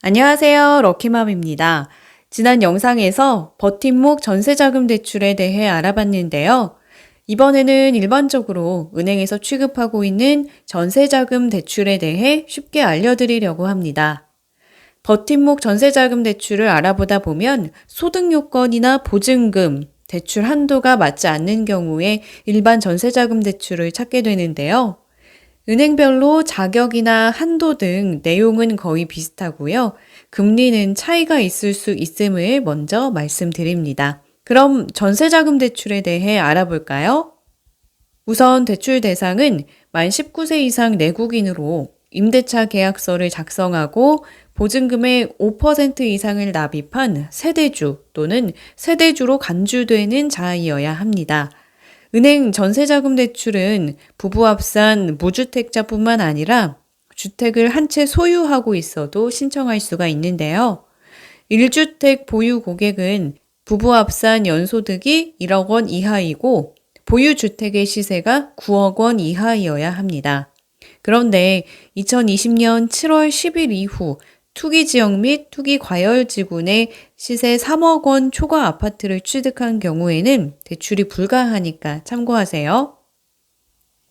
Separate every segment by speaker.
Speaker 1: 안녕하세요. 럭키맘입니다. 지난 영상에서 버팀목 전세자금 대출에 대해 알아봤는데요. 이번에는 일반적으로 은행에서 취급하고 있는 전세자금 대출에 대해 쉽게 알려드리려고 합니다. 버팀목 전세자금 대출을 알아보다 보면 소득 요건이나 보증금, 대출 한도가 맞지 않는 경우에 일반 전세자금 대출을 찾게 되는데요. 은행별로 자격이나 한도 등 내용은 거의 비슷하고요. 금리는 차이가 있을 수 있음을 먼저 말씀드립니다. 그럼 전세자금 대출에 대해 알아볼까요? 우선 대출 대상은 만 19세 이상 내국인으로 임대차 계약서를 작성하고 보증금의 5% 이상을 납입한 세대주 또는 세대주로 간주되는 자이어야 합니다. 은행 전세자금 대출은 부부 합산 무주택자뿐만 아니라 주택을 한 채 소유하고 있어도 신청할 수가 있는데요. 1주택 보유 고객은 부부 합산 연소득이 1억 원 이하이고 보유주택의 시세가 9억 원 이하이어야 합니다. 그런데 2020년 7월 10일 이후 투기지역 및 투기과열지구내 시세 3억 원 초과 아파트를 취득한 경우에는 대출이 불가하니까 참고하세요.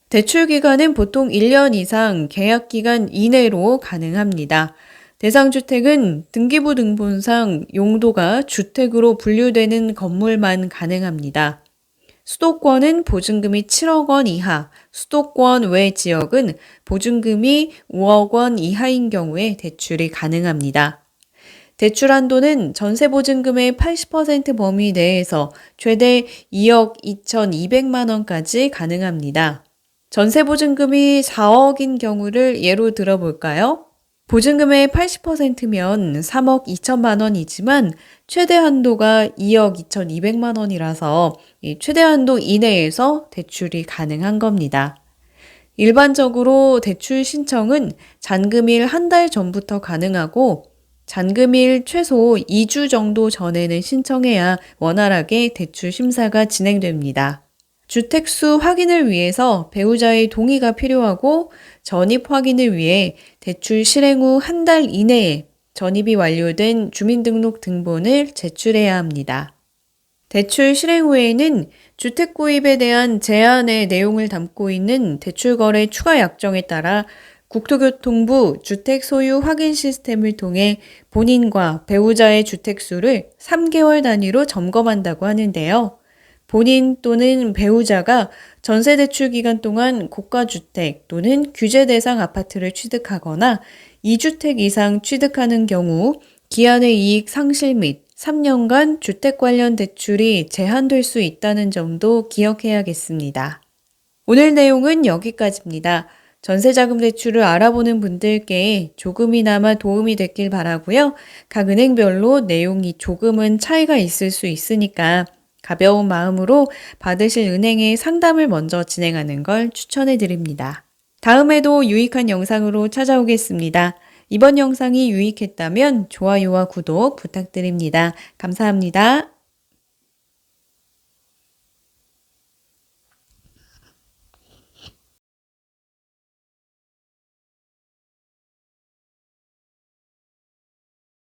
Speaker 1: 대출 기간은 보통 1년 이상 계약기간 이내로 가능합니다. 대상 주택은 등기부 등본상 용도가 주택으로 분류되는 건물만 가능합니다. 수도권은 보증금이 7억 원 이하, 수도권 외 지역은 보증금이 5억 원 이하인 경우에 대출이 가능합니다. 대출 한도는 전세보증금의 80% 범위 내에서 최대 2억 2,200만 원까지 가능합니다. 전세보증금이 4억인 경우를 예로 들어볼까요? 보증금의 80%면 3억 2천만 원이지만 최대 한도가 2억 2,200만 원이라서 최대 한도 이내에서 대출이 가능한 겁니다. 일반적으로 대출 신청은 잔금일 한 달 전부터 가능하고 잔금일 최소 2주 정도 전에는 신청해야 원활하게 대출 심사가 진행됩니다. 주택수 확인을 위해서 배우자의 동의가 필요하고 전입 확인을 위해 대출 실행 후 한 달 이내에 전입이 완료된 주민등록 등본을 제출해야 합니다. 대출 실행 후에는 주택 구입에 대한 제한의 내용을 담고 있는 대출거래 추가 약정에 따라 국토교통부 주택 소유 확인 시스템을 통해 본인과 배우자의 주택수를 3개월 단위로 점검한다고 하는데요. 본인 또는 배우자가 전세대출 기간 동안 고가주택 또는 규제 대상 아파트를 취득하거나 2주택 이상 취득하는 경우 기한의 이익 상실 및 3년간 주택 관련 대출이 제한될 수 있다는 점도 기억해야겠습니다. 오늘 내용은 여기까지입니다. 전세자금 대출을 알아보는 분들께 조금이나마 도움이 됐길 바라고요. 각 은행별로 내용이 조금은 차이가 있을 수 있으니까 가벼운 마음으로 받으실 은행의 상담을 먼저 진행하는 걸 추천해 드립니다. 다음에도 유익한 영상으로 찾아오겠습니다. 이번 영상이 유익했다면 좋아요와 구독 부탁드립니다. 감사합니다.